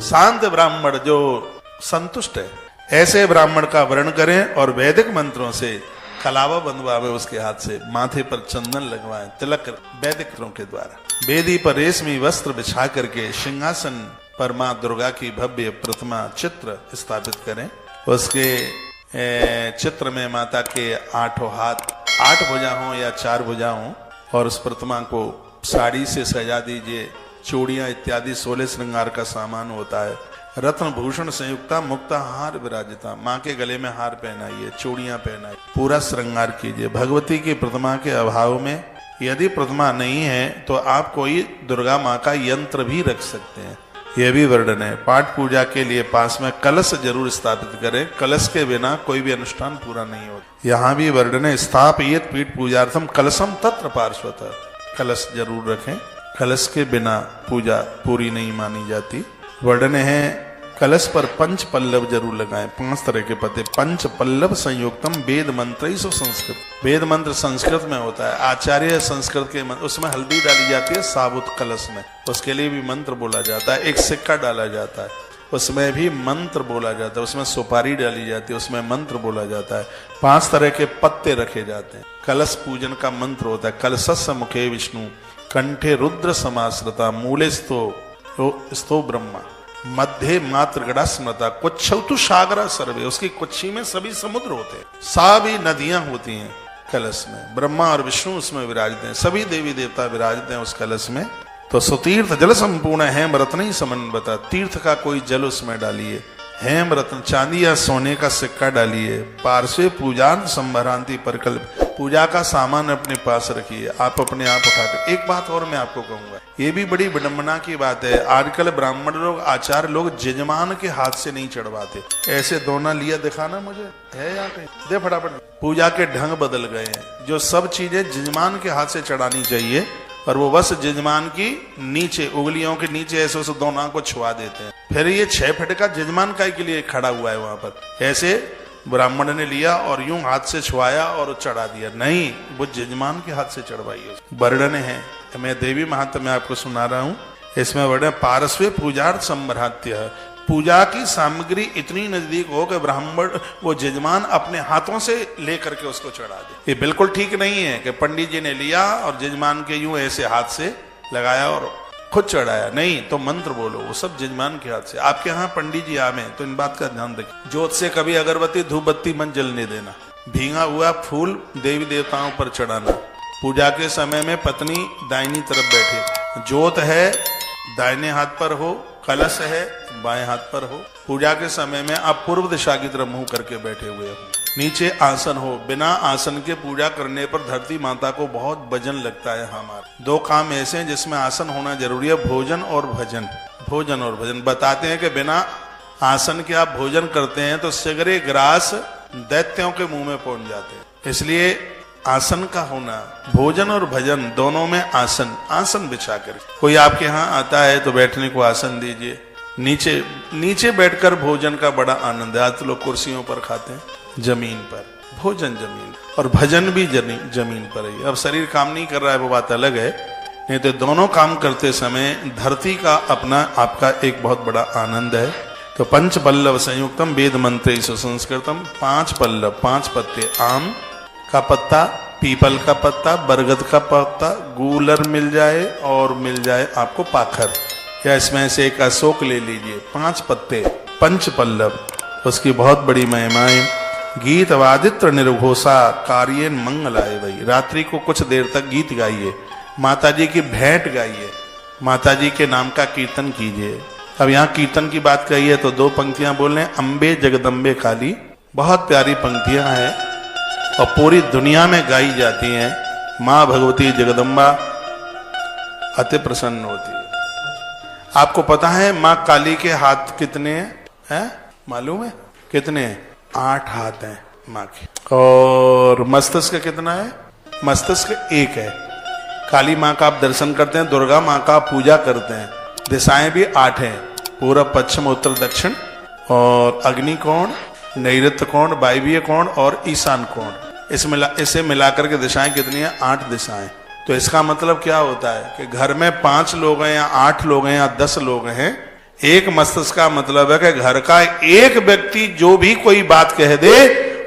शांत ब्राह्मण जो संतुष्ट है, ऐसे ब्राह्मण का वर्ण करें और वैदिक मंत्रों से कलावा बंधवावे, उसके हाथ से माथे पर चंदन लगवाएं, तिलक वैदिक मंत्रों के द्वारा। वेदी पर रेशमी वस्त्र बिछा करके सिंहासन पर मां दुर्गा की भव्य प्रतिमा चित्र स्थापित करें। उसके चित्र में माता के 8 हाथ, 8 भुजा हो या 4 भुजा हो, और उस प्रतिमा को साड़ी से सजा दीजिए। चूड़ियां इत्यादि 16 श्रृंगार का सामान होता है। रत्न भूषण संयुक्ता मुक्ता हार विराजिता, माँ के गले में हार पहनाइए, चूड़ियां पहनाइए, पूरा श्रृंगार कीजिए। भगवती की प्रतिमा के अभाव में यदि प्रतिमा नहीं है तो आप कोई दुर्गा माँ का यंत्र भी रख सकते हैं, यह भी वर्णन है। पाठ पूजा के लिए पास में कलश जरूर स्थापित करें, कलश के बिना कोई भी अनुष्ठान पूरा नहीं होता। यहाँ भी वर्णन है, स्थापयेत पीठ पूजार्थम कलशम तत्र पार्श्वतः, कलश जरूर रखें, कलश के बिना पूजा पूरी नहीं मानी जाती। वर्णन है, कलश पर 5 पल्लव जरूर लगाएं, 5 तरह के पत्ते। 5 पल्लव संयुक्तम वेद मंत्र संस्कृत, वेद मंत्र संस्कृत में होता है। आचार्य संस्कृत के मंत्र, उसमें हल्दी डाली जाती है साबुत कलश में, उसके लिए भी मंत्र बोला जाता है। एक सिक्का डाला जाता है, उसमें भी मंत्र बोला जाता है। उसमें सुपारी डाली जाती है, उसमें मंत्र बोला जाता है। 5 तरह के पत्ते रखे जाते हैं। कलश पूजन का मंत्र होता है, कलशस्य मुखे विष्णु, कंठे रुद्र समाश्रिता, मूले स्तो ब्रह्मा, मध्य मात्र गड़ा स्मृता, कुच्छौ तु सागरा सर्वे, उसकी कुच्छी में सभी समुद्र होते हैं, सभी नदियां होती हैं कलश में। ब्रह्मा और विष्णु उसमें विराजते हैं, सभी देवी देवता विराजते हैं उस कलश में। तो सुतीर्थ जल संपूर्ण हेम रत्न ही समन्वता, तीर्थ का कोई जल उसमें डालिए, हेम रत्न चांदी या सोने का सिक्का डालिए। पार्श्वे पूजांत संभरांति परकल्प, पूजा का सामान अपने पास रखिए, आप अपने आप उठाकर। एक बात और मैं आपको कहूंगा, ये भी बड़ी विडंबना की बात है, आजकल ब्राह्मण लोग, आचार्य लोग जजमान के हाथ से नहीं चढ़वाते। ऐसे दोना लिया दिखाना मुझे, है यहाँ कहीं, दे फटाफट। पूजा के ढंग बदल गए हैं, जो सब चीजें जजमान के हाथ से चढ़ानी चाहिए और वो बस जजमान की नीचे, उंगलियों के नीचे ऐसे उस दोना को छुआ देते हैं। फिर ये 6 फीट का जजमान काय के लिए खड़ा हुआ है वहां पर, ऐसे ब्राह्मण ने लिया और यूं हाथ से छुआया और चढ़ा दिया, नहीं, वो जजमान के हाथ से चढ़वाइए। वर्णन है, मैं देवी महात्म्य में आपको सुना रहा हूं, इसमें वर्णन पार्श्वे पूजार्थ संभरात्य, पूजा की सामग्री इतनी नजदीक हो कि ब्राह्मण वो जजमान अपने हाथों से लेकर के उसको चढ़ा दे। ये बिल्कुल ठीक नहीं है कि पंडित जी ने लिया और जजमान के यूं ऐसे हाथ से लगाया और खुद चढ़ाया, नहीं, तो मंत्र बोलो, वो सब जजमान के हाथ से। आपके यहाँ पंडित जी आवे तो इन बात का ध्यान रखें, जोत से कभी अगरबत्ती धूप बत्ती मन जलने देना, भींगा हुआ फूल देवी देवताओं पर चढ़ाना। पूजा के समय में पत्नी दाहिनी तरफ बैठे, जोत है दाहिने हाथ पर हो, कलश है बाएं हाथ पर हो। पूजा के समय में आप पूर्व दिशा की तरफ मुंह करके बैठे हुए हो, नीचे आसन हो। बिना आसन के पूजा करने पर धरती माता को बहुत वजन लगता है। हमारे 2 काम ऐसे हैं जिसमें आसन होना जरूरी है, भोजन और भजन। भोजन और भजन बताते हैं कि बिना आसन के आप भोजन करते हैं तो सिगरे ग्रास दैत्यों के मुंह में पहुंच जाते हैं, इसलिए आसन का होना, भोजन और भजन दोनों में आसन, आसन बिछा कर। कोई आपके यहाँ आता है तो बैठने को आसन दीजिए, नीचे बैठकर भोजन का बड़ा आनंद है। आज तो लोग कुर्सियों पर खाते हैं, जमीन पर भोजन, जमीन और भजन भी जमीन पर ही। अब शरीर काम नहीं कर रहा है वो बात अलग है, नहीं तो दोनों काम करते समय धरती का अपना आपका एक बहुत बड़ा आनंद है। तो 5 पल्लव संयुक्तम वेद मंत्र संस्कृतम, 5 पल्लव, 5 पत्ते, आम का पत्ता, पीपल का पत्ता, बरगद का पत्ता, गूलर मिल जाए और मिल जाए आपको पाखर, या इसमें से एक अशोक ले लीजिए। 5 पत्ते, 5 पल्लव, उसकी बहुत बड़ी महिमाएं। गीत वादित्र निर्घोषा कार्य मंगलाय, भाई रात्रि को कुछ देर तक गीत गाइए, माता जी की भेंट गाइए, माता जी के नाम का कीर्तन कीजिए। अब यहाँ कीर्तन की बात कही है तो 2 पंक्तियां बोल रहे हैं, अम्बे जगदम्बे काली, बहुत प्यारी पंक्तियां हैं और पूरी दुनिया में गाई जाती हैं। माँ भगवती जगदम्बा अति प्रसन्न होती है। आपको पता है माँ काली के हाथ कितने हैं? मालूम है कितने? 8 हाथ हैं माँ के। और मस्तिष्क कितना है? मस्तिष्क 1 है। काली माँ का आप दर्शन करते हैं, दुर्गा माँ का आप पूजा करते हैं। दिशाएं भी 8 हैं, पूरब पश्चिम उत्तर दक्षिण, और अग्नि कोण, नैऋत्य कोण, वायव्य कोण और ईशान कोण। इसे मिलाकर के दिशाएं कितनी है? 8 दिशाएं। तो इसका मतलब क्या होता है कि घर में 5 लोग हैं या 8 लोग हैं या 10 लोग हैं, एक मस्तिष्क का मतलब है कि घर का एक व्यक्ति जो भी कोई बात कह दे,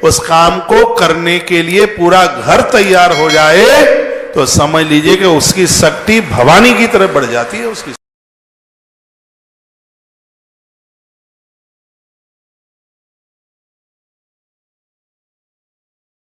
उस काम को करने के लिए पूरा घर तैयार हो जाए, तो समझ लीजिए कि उसकी शक्ति भवानी की तरफ बढ़ जाती है उसकी।